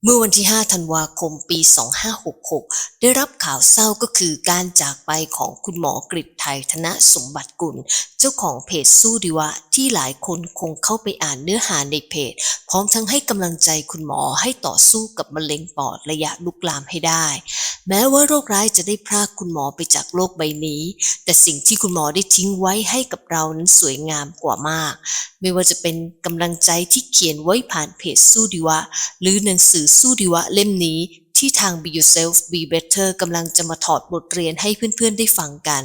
เมื่อวันที่ 5 ธันวาคม ปี 2566 ได้รับข่าวเศร้าก็คือการจากไปของคุณหมอกฤษไทยธนสมบัติกุลเจ้าของเพจสู้ดีวะที่หลายคนคงเข้าไปอ่านเนื้อหาในเพจพร้อมทั้งให้กำลังใจคุณหมอให้ต่อสู้กับมะเร็งปอดระยะลุกลามให้ได้แม้ว่าโรคร้ายจะได้พรากคุณหมอไปจากโลกใบนี้แต่สิ่งที่คุณหมอได้ทิ้งไว้ให้กับเรานั้นสวยงามกว่ามากไม่ว่าจะเป็นกำลังใจที่เขียนไว้ผ่านเพจสู้ดีวะหรือหนังสือสู้ดีวะเล่มนี้ที่ทาง Be Yourself Be Better กำลังจะมาถอดบทเรียนให้เพื่อนๆได้ฟังกัน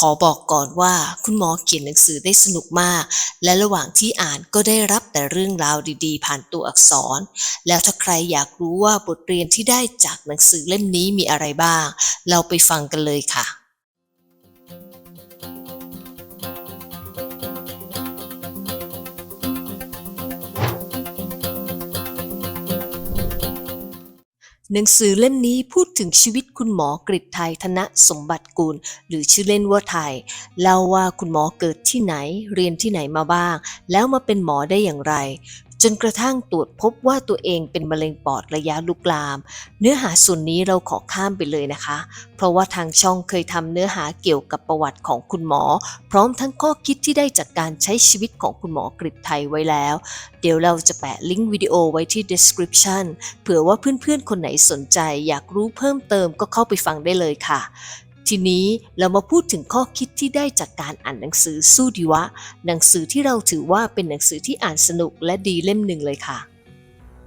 ขอบอกก่อนว่าคุณหมอเขียนหนังสือได้สนุกมากและระหว่างที่อ่านก็ได้รับแต่เรื่องราวดีๆผ่านตัวอักษรแล้วถ้าใครอยากรู้ว่าบทเรียนที่ได้จากหนังสือเล่มนี้มีอะไรบ้างเราไปฟังกันเลยค่ะ หนังสือเล่มนี้พูดถึงชีวิตคุณหมอกฤษไทยธนสมบัติกุลหรือชื่อเล่นว่าไทยเล่าว่าคุณหมอเกิดที่ไหนเรียนที่ไหนมาบ้างแล้วมาเป็นหมอได้อย่างไรจนกระทั่งตรวจพบว่าตัวเองเป็นมะเร็งปอดระยะลุกลามเนื้อหาส่วนนี้เราขอข้ามไปเลยนะคะเพราะว่าทางช่องเคยทำเนื้อหาเกี่ยวกับประวัติของคุณหมอพร้อมทั้งข้อคิดที่ได้จากการใช้ชีวิตของคุณหมอกฤษไทยไว้แล้วเดี๋ยวเราจะแปะลิงก์วิดีโอไว้ที่ description เผื่อว่าเพื่อนๆคนไหนสนใจอยากรู้เพิ่มเติมก็เข้าไปฟังได้เลยค่ะทีนี้เรามาพูดถึงข้อคิดที่ได้จากการอ่านหนังสือสู้ดีวะหนังสือที่เราถือว่าเป็นหนังสือที่อ่านสนุกและดีเล่มหนึ่งเลยค่ะ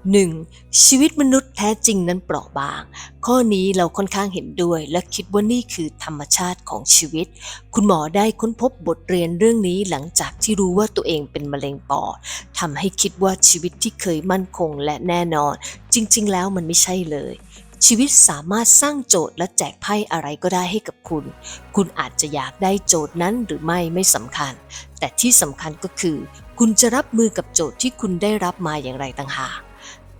1. ชีวิตมนุษย์แท้จริงนั้นเปราะบางข้อนี้เราค่อนข้างเห็นด้วยและคิดว่านี่คือธรรมชาติของชีวิตคุณหมอได้ค้นพบบทเรียนเรื่องนี้หลังจากที่รู้ว่าตัวเองเป็นมะเร็งปอดทำให้คิดว่าชีวิตที่เคยมั่นคงและแน่นอนจริงๆแล้วมันไม่ใช่เลยชีวิตสามารถสร้างโจทย์และแจกไพ่อะไรก็ได้ให้กับคุณคุณอาจจะอยากได้โจทย์นั้นหรือไม่สำคัญแต่ที่สำคัญก็คือคุณจะรับมือกับโจทย์ที่คุณได้รับมาอย่างไรต่างหาก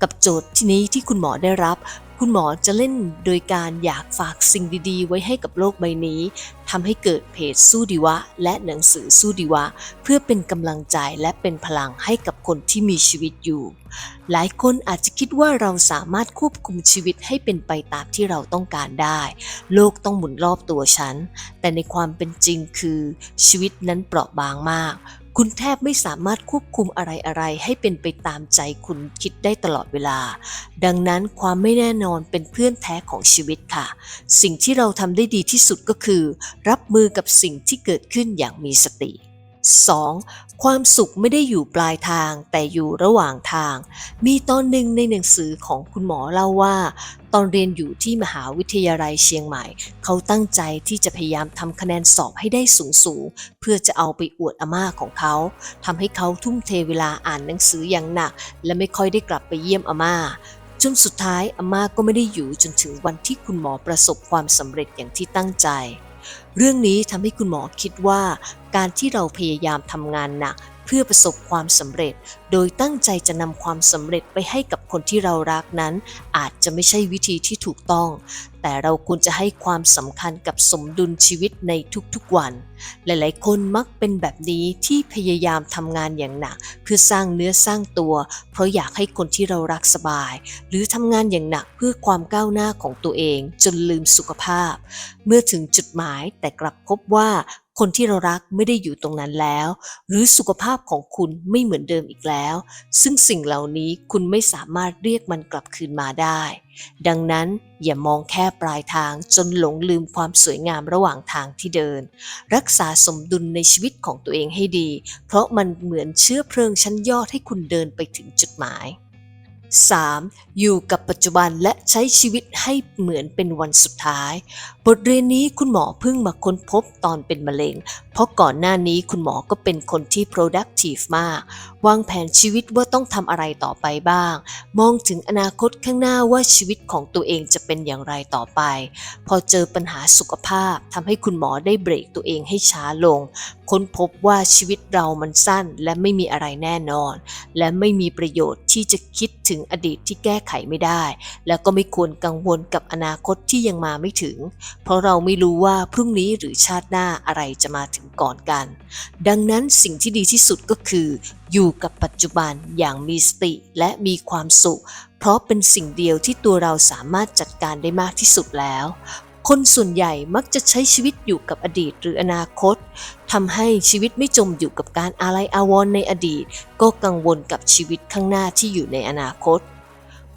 กับโจทย์ที่นี้ที่คุณหมอได้รับคุณหมอจะเล่นโดยการอยากฝากสิ่งดีๆไว้ให้กับโลกใบนี้ทำให้เกิดเพจสู้ดีวะและหนังสือสู้ดีวะเพื่อเป็นกำลังใจและเป็นพลังให้กับคนที่มีชีวิตอยู่หลายคนอาจจะคิดว่าเราสามารถควบคุมชีวิตให้เป็นไปตามที่เราต้องการได้โลกต้องหมุนรอบตัวฉันแต่ในความเป็นจริงคือชีวิตนั้นเปราะบางมาก คุณแทบไม่สามารถควบคุมอะไรๆให้เป็นไปตามใจคุณคิดได้ตลอดเวลา ดังนั้นความไม่แน่นอนเป็นเพื่อนแท้ของชีวิตค่ะ สิ่งที่เราทำได้ดีที่สุดก็คือรับมือกับสิ่งที่เกิดขึ้นอย่างมีสติ 2. ความสุขไม่ได้อยู่ปลายทางแต่อยู่ระหว่างทาง มีตอนหนึ่งในหนังสือของคุณหมอเล่าว่าตอนเรียนอยู่ที่มหาวิทยาลัยเชียงใหม่เขาตั้งใจที่จะพยายามทำคะแนนสอบให้ได้สูงเพื่อจะเอาไปอวดอาม่าของเขาทำให้เขาทุ่มเทเวลาอ่านหนังสืออย่างหนักและไม่ค่อยได้กลับไปเยี่ยมอาม่าจนสุดท้ายอาม่าก็ไม่ได้อยู่จนถึงวันที่คุณหมอประสบความสำเร็จอย่างที่ตั้งใจ เรื่องนี้ทำให้คุณหมอคิดว่าการที่เราพยายามทำงานหนักเพื่อประสบความสำเร็จโดยตั้งใจจะนำความสำเร็จไปให้กับคนที่เรารักนั้นอาจจะไม่ใช่วิธีที่ถูกต้องแต่เราควรจะให้ความสำคัญกับสมดุลชีวิตในทุกๆวันหลายๆคนมักเป็นแบบนี้ที่พยายามทำงานอย่างหนักเพื่อสร้างเนื้อสร้างตัวเพราะอยากให้คนที่เรารักสบายหรือทำงานอย่างหนักเพื่อความก้าวหน้าของตัวเองจนลืมสุขภาพ เมื่อถึงจุดหมายแต่กลับพบว่าคนที่เรารักไม่ได้อยู่ตรงนั้นแล้วหรือสุขภาพของคุณไม่เหมือนเดิมอีกแล้วซึ่งสิ่งเหล่านี้คุณไม่สามารถเรียกมันกลับคืนมาได้ดังนั้นอย่ามองแค่ปลายทางจนหลงลืมความสวยงามระหว่างทางที่เดินรักษาสมดุลในชีวิตของตัวเองให้ดีเพราะมันเหมือนเชื้อเพลิงชั้นยอดให้คุณเดินไปถึงจุดหมาย 3. อยู่กับปัจจุบันและใช้ชีวิตให้เหมือนเป็นวันสุดท้ายบทเรียนนี้คุณหมอเพิ่งมาค้นพบตอนเป็นมะเร็งเพราะก่อนหน้านี้คุณหมอก็เป็นคนที่ productive มากวางแผนชีวิตว่าต้องทำอะไรต่อไปบ้างมองถึงอนาคตข้างหน้าว่าชีวิตของตัวเองจะเป็นอย่างไรต่อไปพอเจอปัญหาสุขภาพทำให้คุณหมอได้เบรกตัวเองให้ช้าลงค้นพบว่าชีวิตเรามันสั้นและไม่มีอะไรแน่นอนและไม่มีประโยชน์ที่จะคิดถึงอดีตที่แก้ไขไม่ได้แล้วก็ไม่ควรกังวลกับอนาคตที่ยังมาไม่ถึงเพราะเราไม่รู้ว่าพรุ่งนี้หรือชาติหน้าอะไรจะมาถึงก่อนกันดังนั้นสิ่งที่ดีที่สุดก็คืออยู่กับปัจจุบันอย่างมีสติและมีความสุข เพราะเป็นสิ่งเดียวที่ตัวเราสามารถจัดการได้มากที่สุดแล้วคนส่วนใหญ่มักจะใช้ชีวิตอยู่กับอดีตหรืออนาคตทำให้ชีวิตไม่จมอยู่กับการอาลัยอาวรณ์ในอดีตก็กังวลกับชีวิตข้างหน้าที่อยู่ในอนาคต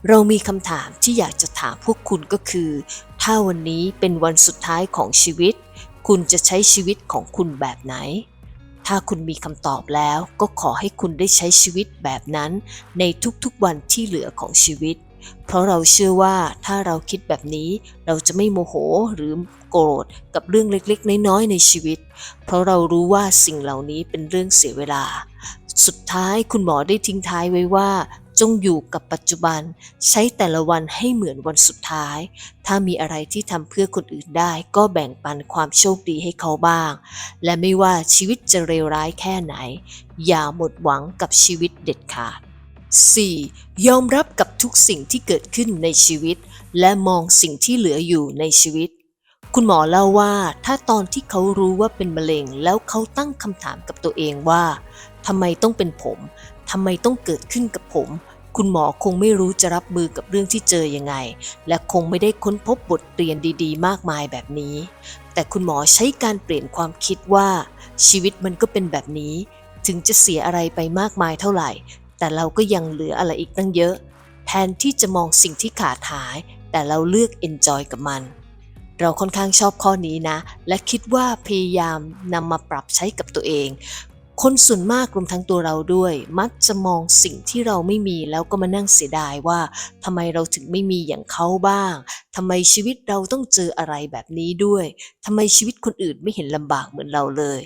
เรามีคำถามที่อยากจะถามพวกคุณก็คือถ้าวันนี้เป็นวันสุดท้ายของชีวิตคุณจะใช้ชีวิตของคุณแบบไหนถ้าคุณมีคำตอบแล้วก็ขอให้คุณได้ใช้ชีวิตแบบนั้นในทุกๆวันที่เหลือของชีวิตเพราะเราเชื่อว่าถ้าเราคิดแบบนี้เราจะไม่โมโหหรือโกรธกับเรื่องเล็กๆน้อยๆในชีวิตเพราะเรารู้ว่าสิ่งเหล่านี้เป็นเรื่องเสียเวลาสุดท้ายคุณหมอได้ทิ้งท้ายไว้ว่าจงอยู่กับปัจจุบันใช้แต่ละวันให้เหมือนวันสุดท้ายถ้ามีอะไรที่ทำเพื่อคนอื่นได้ก็แบ่งปันความโชคดีให้เขาบ้างและไม่ว่าชีวิตจะเลวร้ายแค่ไหนอย่าหมดหวังกับชีวิตเด็ดขาด 4. ยอมรับกับทุกสิ่งที่เกิดขึ้นในชีวิตและมองสิ่งที่เหลืออยู่ในชีวิตคุณหมอเล่าว่าถ้าตอนที่เขารู้ว่าเป็นมะเร็งแล้วเขาตั้งคำถามกับตัวเองว่าทำไมต้องเป็นผมทำไมต้องเกิดขึ้นกับผมคุณหมอคงไม่รู้จะรับมือกับเรื่องที่เจอยังไงและคงไม่ได้ค้นพบบทเรียนดีๆมากมายแบบนี้แต่คุณหมอใช้การเปลี่ยนความคิดว่าชีวิตมันก็เป็นแบบนี้ถึงจะเสียอะไรไปมากมายเท่าไหร่แต่เราก็ยังเหลืออะไรอีกตั้งเยอะแทนที่จะมองสิ่งที่ขาดหายแต่เราเลือก enjoy กับมันเราค่อนข้างชอบข้อนี้นะและคิดว่าพยายามนำมาปรับใช้กับตัวเองคนส่วนมากรวมทั้งตัวเราด้วยมักจะมองสิ่งที่เราไม่มีแล้วก็มานั่งเสียดายว่าทำไมเราถึงไม่มีอย่างเขาบ้างทำไมชีวิตเราต้องเจออะไรแบบนี้ด้วยทำไมชีวิตคนอื่นไม่เห็นลำบากเหมือนเราเลย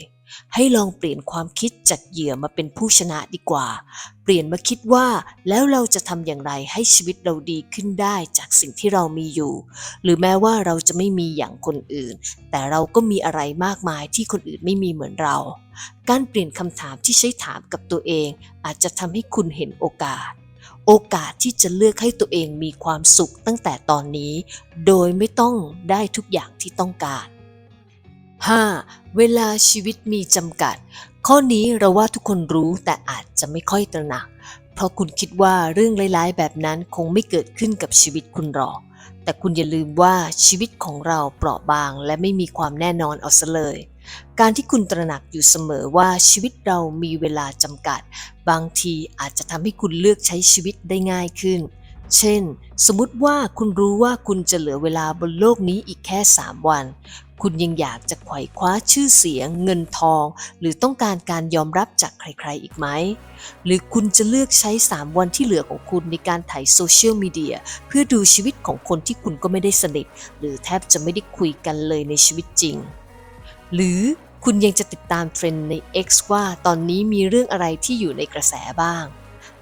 ให้ลองเปลี่ยนความคิดจากเหยื่อมาเป็นผู้ชนะดีกว่าเปลี่ยนมาคิดว่าแล้วเราจะทำอย่างไรให้ชีวิตเราดีขึ้นได้จากสิ่งที่เรามีอยู่หรือแม้ว่าเราจะไม่มีอย่างคนอื่นแต่เราก็มีอะไรมากมายที่คนอื่นไม่มีเหมือนเราการเปลี่ยนคำถามที่ใช้ถามกับตัวเองอาจจะทำให้คุณเห็นโอกาสที่จะเลือกให้ตัวเองมีความสุขตั้งแต่ตอนนี้โดยไม่ต้องได้ทุกอย่างที่ต้องการ 5. เวลาชีวิตมีจำกัดข้อนี้เราว่าทุกคนรู้แต่อาจจะไม่ค่อยตระหนักเพราะคุณคิดว่าเรื่องร้ายๆแบบนั้นคงไม่เกิดขึ้นกับชีวิตคุณหรอกแต่คุณอย่าลืมว่าชีวิตของเราเปราะบางและไม่มีความแน่นอนเอาซะเลยการที่คุณตระหนักอยู่เสมอว่าชีวิตเรามีเวลาจำกัดบางทีอาจจะทำให้คุณเลือกใช้ชีวิตได้ง่ายขึ้นเช่นสมมุติว่าคุณรู้ว่าคุณจะเหลือเวลาบนโลกนี้อีกแค่3 วันคุณยังอยากจะไขว่คว้าชื่อเสียงเงินทองหรือต้องการการยอมรับจากใครๆอีกไหมหรือคุณจะเลือกใช้3 วันที่เหลือของคุณในการถ่ายโซเชียลมีเดียเพื่อดูชีวิตของคนที่คุณก็ไม่ได้สนิทหรือแทบจะไม่ได้คุยกันเลยในชีวิตจริงหรือคุณยังจะติดตามเทรนด์ใน X ว่าตอนนี้มีเรื่องอะไรที่อยู่ในกระแสบ้าง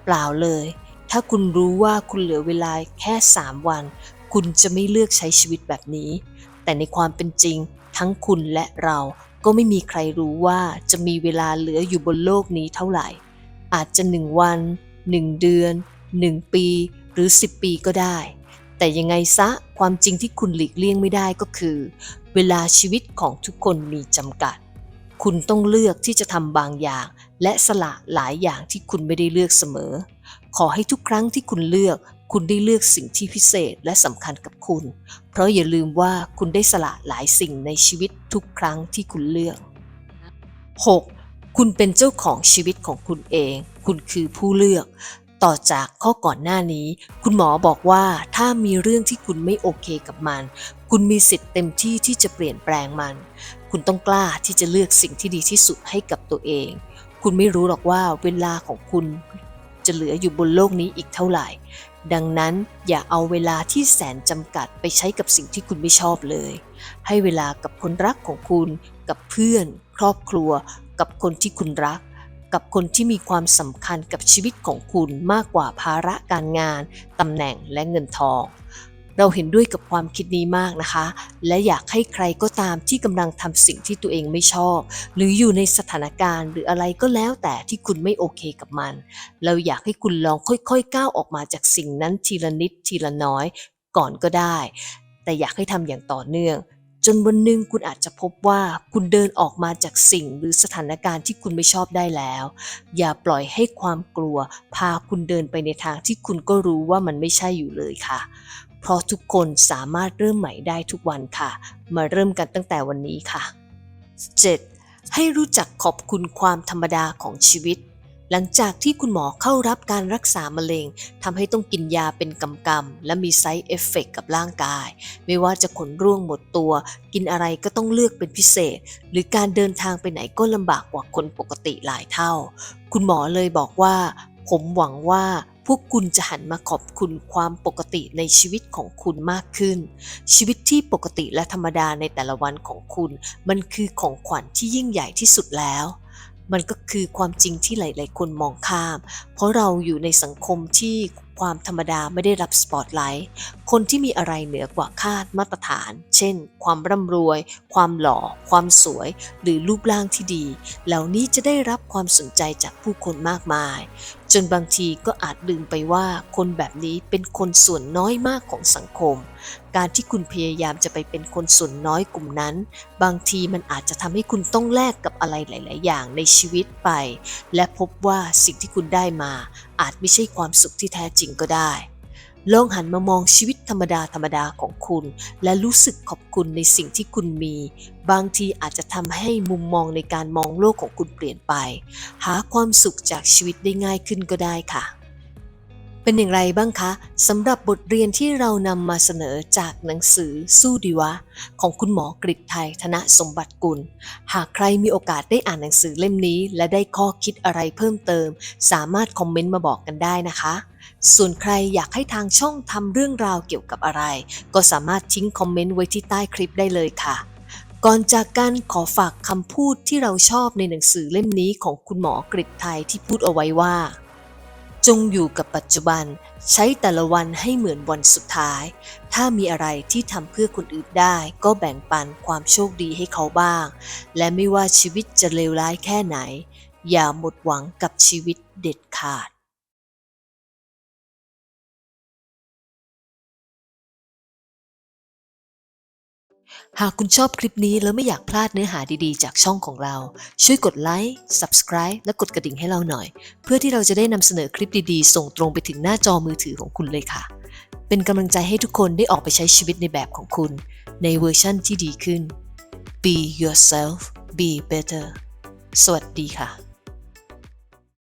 เปล่าเลยถ้าคุณรู้ว่าคุณเหลือเวลาแค่3 วันคุณจะไม่เลือกใช้ชีวิตแบบนี้แต่ในความเป็นจริงทั้งคุณและเราก็ไม่มีใครรู้ว่าจะมีเวลาเหลืออยู่บนโลกนี้เท่าไหร่อาจจะ1 วัน1 เดือน1 ปีหรือ10 ปีก็ได้แต่ยังไงซะความจริงที่คุณหลีกเลี่ยงไม่ได้ก็คือเวลาชีวิตของทุกคนมีจำกัดคุณต้องเลือกที่จะทำบางอย่างและสละหลายอย่างที่คุณไม่ได้เลือกเสมอขอให้ทุกครั้งที่คุณเลือกคุณได้เลือกสิ่งที่พิเศษและสำคัญกับคุณเพราะอย่าลืมว่าคุณได้สละหลายสิ่งในชีวิตทุกครั้งที่คุณเลือก 6. คุณเป็นเจ้าของชีวิตของคุณเองคุณคือผู้เลือกต่อจากข้อก่อนหน้านี้คุณหมอบอกว่าถ้ามีเรื่องที่คุณไม่โอเคกับมันคุณมีสิทธิ์เต็มที่ที่จะเปลี่ยนแปลงมันคุณต้องกล้าที่จะเลือกสิ่งที่ดีที่สุดให้กับตัวเองคุณไม่รู้หรอกว่าเวลาของคุณจะเหลืออยู่บนโลกนี้อีกเท่าไหร่ดังนั้นอย่าเอาเวลาที่แสนจำกัดไปใช้กับสิ่งที่คุณไม่ชอบเลยให้เวลากับคนรักของคุณกับเพื่อนครอบครัวกับคนที่คุณรักกับคนที่มีความสำคัญกับชีวิตของคุณมากกว่าภาระการงานตำแหน่งและเงินทองเราเห็นด้วยกับความคิดนี้มากนะคะและอยากให้ใครก็ตามที่กำลังทำสิ่งที่ตัวเองไม่ชอบหรืออยู่ในสถานการณ์หรืออะไรก็แล้วแต่ที่คุณไม่โอเคกับมันเราอยากให้คุณลองค่อยๆก้าวออกมาจากสิ่งนั้นทีละนิดทีละน้อยก่อนก็ได้แต่อยากให้ทำอย่างต่อเนื่อง จนวันหนึ่งคุณอาจจะพบว่าคุณเดินออกมาจากสิ่งหรือสถานการณ์ที่คุณไม่ชอบได้แล้วอย่าปล่อยให้ความกลัวพาคุณเดินไปในทางที่คุณก็รู้ว่ามันไม่ใช่อยู่เลยค่ะเพราะทุกคนสามารถเริ่มใหม่ได้ทุกวันค่ะมาเริ่มกันตั้งแต่วันนี้ค่ะ 7. ให้รู้จักขอบคุณความธรรมดาของชีวิตหลังจากที่คุณหมอเข้ารับการรักษามะเร็งทำให้ต้องกินยาเป็นกำๆและมีไซด์เอฟเฟกต์กับร่างกายไม่ว่าจะขนร่วงหมดตัวกินอะไรก็ต้องเลือกเป็นพิเศษหรือการเดินทางไปไหนก็ลำบากกว่าคนปกติหลายเท่าคุณหมอเลยบอกว่าผมหวังว่าพวกคุณจะหันมาขอบคุณความปกติในชีวิตของคุณมากขึ้นชีวิตที่ปกติและธรรมดาในแต่ละวันของคุณมันคือของขวัญที่ยิ่งใหญ่ที่สุดแล้วมันก็คือความจริงที่หลายๆคนมองข้ามเพราะเราอยู่ในสังคมที่ความธรรมดาไม่ได้รับสปอตไลท์คนที่มีอะไรเหนือกว่าคาดมาตรฐานเช่นความร่ำรวยความหล่อความสวยหรือรูปร่างที่ดีเหล่านี้จะได้รับความสนใจจากผู้คนมากมายจนบางทีก็อาจลืมไปว่าคนแบบนี้เป็นคนส่วนน้อยมากของสังคมการที่คุณพยายามจะไปเป็นคนส่วนน้อยกลุ่มนั้นบางทีมันอาจจะทำให้คุณต้องแลกกับอะไรหลายๆอย่างในชีวิตไปและพบว่าสิ่งที่คุณได้มาอาจไม่ใช่ความสุขที่แท้จริงก็ได้ลองหันมามองชีวิตธรรมดาของคุณและรู้สึกขอบคุณในสิ่งที่คุณมีบางทีอาจจะทำให้มุมมองในการมองโลกของคุณเปลี่ยนไปหาความสุขจากชีวิตได้ง่ายขึ้นก็ได้ค่ะเป็นอย่างไรบ้างคะสำหรับบทเรียนที่เรานำมาเสนอจากหนังสือสู้ดีวะของคุณหมอกฤษไทยธนสมบัติกุลหากใครมีโอกาสได้อ่านหนังสือเล่มนี้และได้ข้อคิดอะไรเพิ่มเติมสามารถคอมเมนต์มาบอกกันได้นะคะส่วนใครอยากให้ทางช่องทำเรื่องราวเกี่ยวกับอะไรก็สามารถทิ้งคอมเมนต์ไว้ที่ใต้คลิปได้เลยค่ะก่อนจากกันขอฝากคำพูดที่เราชอบในหนังสือเล่มนี้ของคุณหมอกฤษไทยที่พูดเอาไว้ว่าจงอยู่กับปัจจุบันใช้แต่ละวันให้เหมือนวันสุดท้ายถ้ามีอะไรที่ทำเพื่อคนอื่นได้ก็แบ่งปันความโชคดีให้เขาบ้างและไม่ว่าชีวิตจะเลวร้ายแค่ไหนอย่าหมดหวังกับชีวิตเด็ดขาดหากคุณชอบคลิปนี้แล้วไม่อยากพลาดเนื้อหาดีๆจากช่องของเราช่วยกดไลค์ Subscribe และกดกระดิ่งให้เราหน่อยเพื่อที่เราจะได้นำเสนอคลิปดีๆส่งตรงไปถึงหน้าจอมือถือของคุณเลยค่ะเป็นกำลังใจให้ทุกคนได้ออกไปใช้ชีวิตในแบบของคุณในเวอร์ชั่นที่ดีขึ้น Be yourself Be better สวัสดีค่ะ